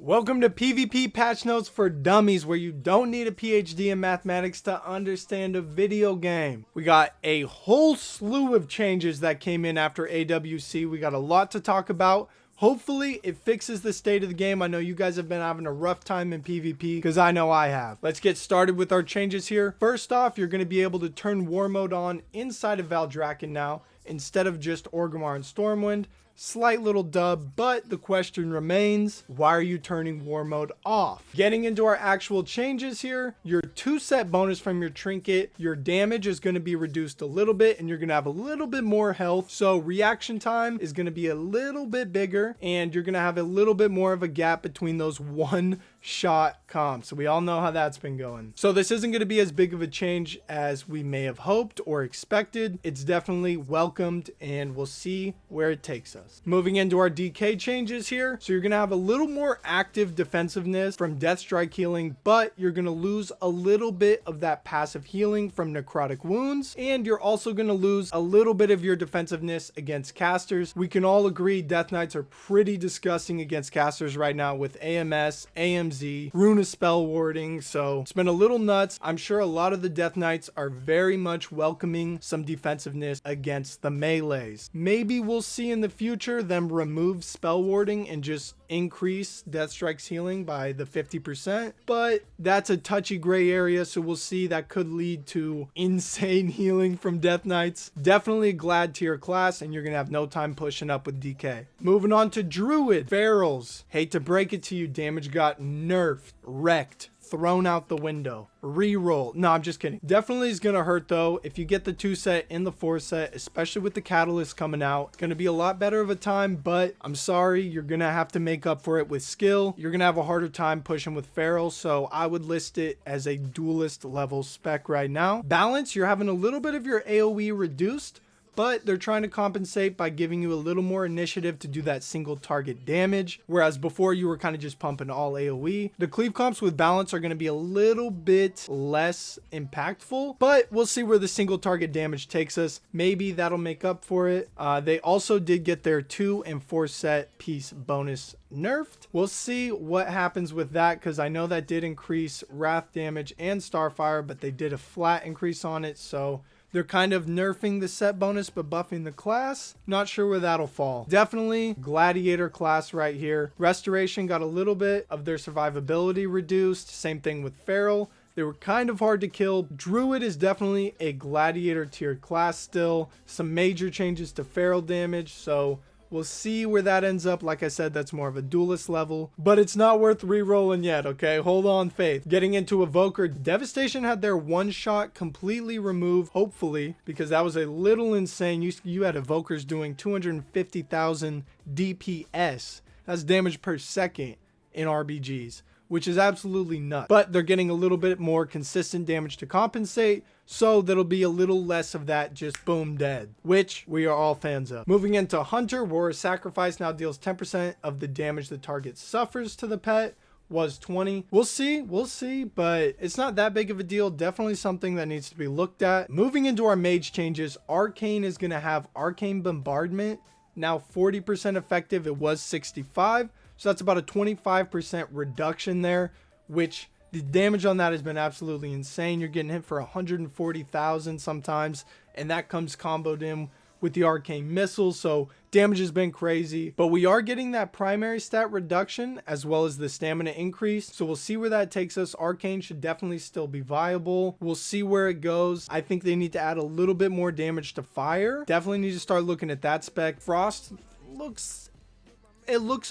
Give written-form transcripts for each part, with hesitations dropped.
Welcome to PvP patch notes for dummies, where you don't need a PhD in mathematics to understand a video game. We got a whole slew of changes that came in after AWC. We got a lot to talk about. Hopefully it fixes the state of the game. I know you guys have been having a rough time in PvP, because I know I have. Let's get started with our changes here. First off, you're going to be able to turn war mode on inside of Valdrakken now, instead of just Orgrimmar and Stormwind. Slight little dub, but the question remains, why are you turning war mode off? Getting into our actual changes here, your 2-set bonus from your trinket, your damage is going to be reduced a little bit, and you're going to have a little bit more health. So reaction time is going to be a little bit bigger, and you're going to have a little bit more of a gap between those one-shot comps. So we all know how that's been going. So this isn't going to be as big of a change as we may have hoped or expected. It's definitely welcomed, and we'll see where it takes us. Moving into our DK changes here. So you're going to have a little more active defensiveness from Death Strike healing, but you're going to lose a little bit of that passive healing from necrotic wounds. And you're also going to lose a little bit of your defensiveness against casters. We can all agree Death Knights are pretty disgusting against casters right now with AMS, AMZ, Rune of Spell Warding. So it's been a little nuts. I'm sure a lot of the Death Knights are very much welcoming some defensiveness against the melees. Maybe we'll see in the future them remove spell warding and just increase Deathstrike's healing by the 50%, but that's a touchy gray area, so we'll see. That could lead to insane healing from Death Knights. Definitely a glad tier class, and you're gonna have no time pushing up with DK. Moving on to Druid Ferals. Hate to break it to you, damage got nerfed, wrecked, thrown out the window. Reroll. No, I'm just kidding. Definitely is going to hurt though. If you get the 2-set in the 4-set, especially with the catalyst coming out, going to be a lot better of a time, but I'm sorry, you're going to have to make up for it with skill. You're going to have a harder time pushing with Feral, so I would list it as a duelist level spec right now. Balance, you're having a little bit of your AoE reduced, but they're trying to compensate by giving you a little more initiative to do that single target damage, whereas before you were kind of just pumping all AoE. The cleave comps with balance are going to be a little bit less impactful, but we'll see where the single target damage takes us. Maybe that'll make up for it. They also did get their 2 and 4-set piece bonus nerfed. We'll see what happens with that, because I know that did increase wrath damage and starfire, but they did a flat increase on it, so they're kind of nerfing the set bonus but buffing the class. Not sure where that'll fall. Definitely gladiator class right here. Restoration got a little bit of their survivability reduced. Same thing with Feral. They were kind of hard to kill. Druid is definitely a gladiator tier class still. Some major changes to Feral damage, so we'll see where that ends up. Like I said, that's more of a duelist level, but it's not worth re-rolling yet, okay? Hold on, faith. Getting into Evoker, Devastation had their 1-shot completely removed, hopefully, because that was a little insane. You had Evokers doing 250,000 DPS. That's damage per second in RBGs, which is absolutely nuts. But they're getting a little bit more consistent damage to compensate, so that'll be a little less of that just boom dead, which we are all fans of. Moving into Hunter, Warrior Sacrifice now deals 10% of the damage the target suffers to the pet. Was 20. We'll see, but it's not that big of a deal. Definitely something that needs to be looked at. Moving into our Mage Changes, Arcane is going to have Arcane Bombardment, now 40% effective. It was 65. So that's about a 25% reduction there, which the damage on that has been absolutely insane. You're getting hit for 140,000 sometimes, and that comes comboed in with the arcane missiles, so damage has been crazy. But we are getting that primary stat reduction as well as the stamina increase, so we'll see where that takes us. Arcane should definitely still be viable. We'll see where it goes. I think they need to add a little bit more damage to fire. Definitely need to start looking at that spec. Frost looks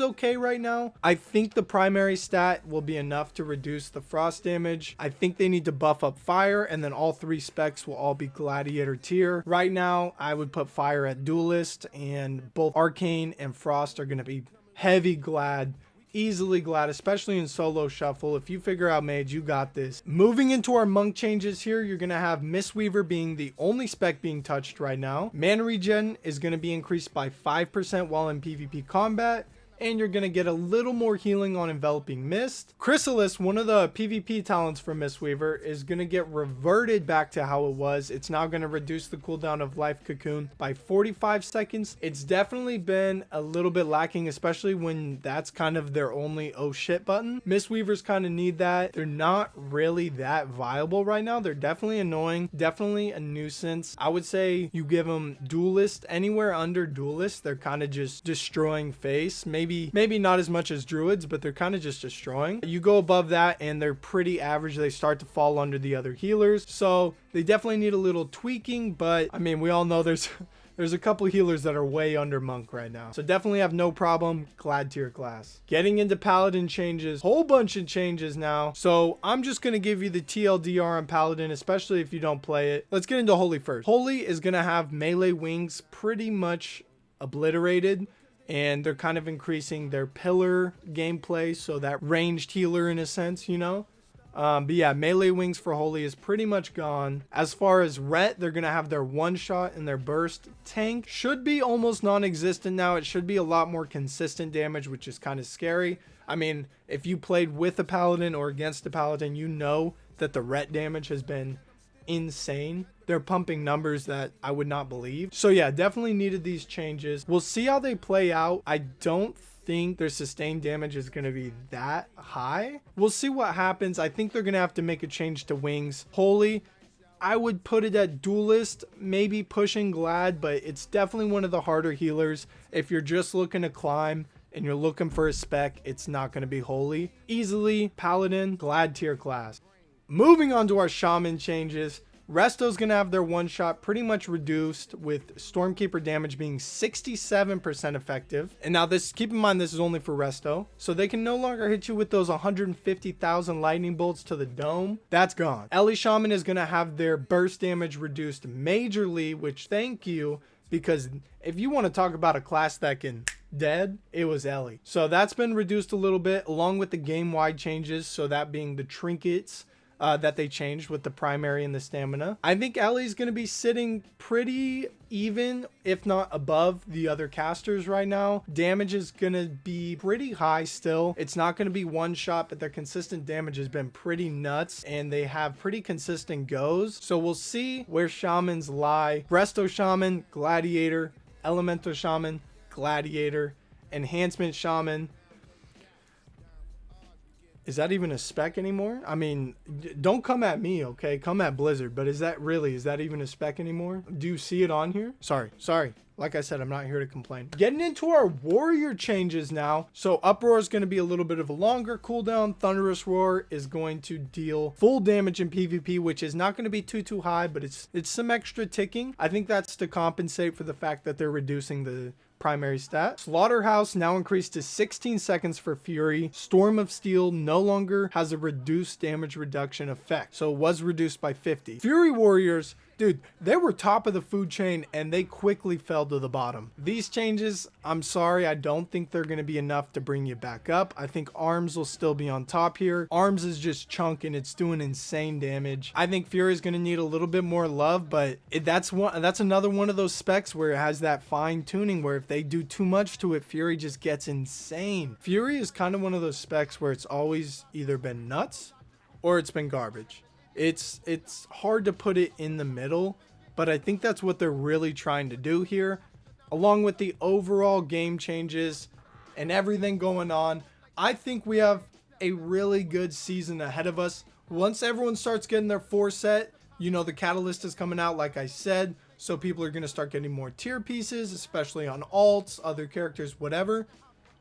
okay right now. I think the primary stat will be enough to reduce the frost damage. I think they need to buff up fire, and then all 3 specs will all be gladiator tier. Right now, I would put fire at duelist, and both arcane and frost are going to be heavy glad. Easily glad, especially in solo shuffle. If you figure out mage, you got this. Moving into our monk changes here, you're going to have Mistweaver being the only spec being touched right now. Mana regen is going to be increased by 5% while in PvP combat, and you're going to get a little more healing on Enveloping Mist. Chrysalis, one of the PvP talents for Mistweaver, is going to get reverted back to how it was. It's now going to reduce the cooldown of Life Cocoon by 45 seconds. It's definitely been a little bit lacking, especially when that's kind of their only oh shit button. Mistweavers kind of need that. They're not really that viable right now. They're definitely annoying, definitely a nuisance. I would say you give them Duelist. Anywhere under Duelist, they're kind of just destroying face. Maybe not as much as Druids, but they're kind of just destroying. You go above that and they're pretty average. They start to fall under the other healers. So they definitely need a little tweaking, but I mean, we all know there's a couple healers that are way under Monk right now. So definitely have no problem. Glad tier class. Getting into Paladin changes. Whole bunch of changes now. So I'm just going to give you the TLDR on Paladin, especially if you don't play it. Let's get into Holy first. Holy is going to have melee wings pretty much obliterated, and they're kind of increasing their pillar gameplay, so that ranged healer in a sense, you know. But yeah, melee wings for Holy is pretty much gone. As far as Ret, they're going to have their one shot and their burst. Tank should be almost non-existent now. It should be a lot more consistent damage, which is kind of scary. I mean, if you played with a Paladin or against a Paladin, you know that the Ret damage has been insane. They're pumping numbers that I would not believe. So yeah, definitely needed these changes. We'll see how they play out. I don't think their sustained damage is going to be that high. We'll see what happens. I think they're going to have to make a change to wings. Holy, I would put it at Duelist, maybe pushing Glad, but it's definitely one of the harder healers. If you're just looking to climb and you're looking for a spec, it's not going to be Holy. Easily Paladin, Glad tier class. Moving on to our Shaman changes. Resto's going to have their one shot pretty much reduced, with Stormkeeper damage being 67% effective. And now this, keep in mind, this is only for Resto. So they can no longer hit you with those 150,000 lightning bolts to the dome. That's gone. Ellie Shaman is going to have their burst damage reduced majorly, which thank you, because if you want to talk about a class that can dead, it was Ellie. So that's been reduced a little bit, along with the game-wide changes. So that being the trinkets that they changed with the primary and the stamina. I think Ellie's going to be sitting pretty even, if not above the other casters right now. Damage is going to be pretty high still. It's not going to be one shot, but their consistent damage has been pretty nuts, and they have pretty consistent goes. So we'll see where Shamans lie. Resto Shaman, Gladiator, Elemental Shaman, Gladiator, Enhancement Shaman. Is that even a spec anymore? I mean, don't come at me, okay? Come at Blizzard. But is that even a spec anymore? Do you see it on here? Sorry. Like I said, I'm not here to complain. Getting into our warrior changes now. So Uproar is going to be a little bit of a longer cooldown. Thunderous Roar is going to deal full damage in PvP, which is not going to be too high, but it's some extra ticking. I think that's to compensate for the fact that they're reducing the primary stat. Slaughterhouse now increased to 16 seconds for Fury. Storm of Steel no longer has a reduced damage reduction effect, so it was reduced by 50. Fury Warriors, dude, they were top of the food chain and they quickly fell to the bottom. These changes, I'm sorry, I don't think they're going to be enough to bring you back up. I think Arms will still be on top here. Arms is just chunking. It's doing insane damage. I think Fury is going to need a little bit more love, but that's another one of those specs where it has that fine tuning where if they do too much to it, Fury just gets insane. Fury is kind of one of those specs where it's always either been nuts or it's been garbage. It's hard to put it in the middle, but I think that's what they're really trying to do here. Along with the overall game changes and everything going on, I think we have a really good season ahead of us. Once everyone starts getting their 4 set, you know, the Catalyst is coming out, like I said, so people are going to start getting more tier pieces, especially on alts, other characters, whatever.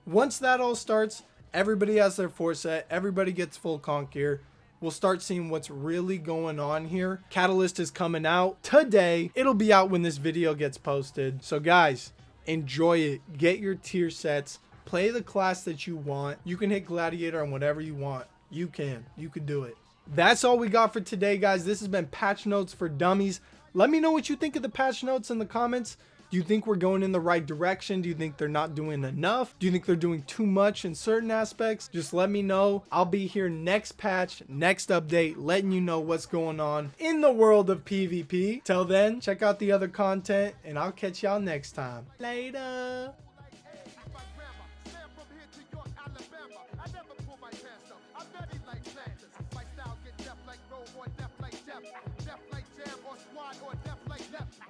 Once that all starts, everybody has their 4 set, everybody gets full conk gear. We'll start seeing what's really going on here. Catalyst is coming out today. It'll be out when this video gets posted. So guys, enjoy it. Get your tier sets. Play the class that you want. You can hit Gladiator on whatever you want. You can do it. That's all we got for today, guys. This has been Patch Notes for Dummies. Let me know what you think of the patch notes in the comments. Do you think we're going in the right direction? Do you think they're not doing enough? Do you think they're doing too much in certain aspects? Just let me know. I'll be here next patch, next update, letting you know what's going on in the world of PvP. Till then, check out the other content, and I'll catch y'all next time. Later. left. Death like jab or squad or death like left.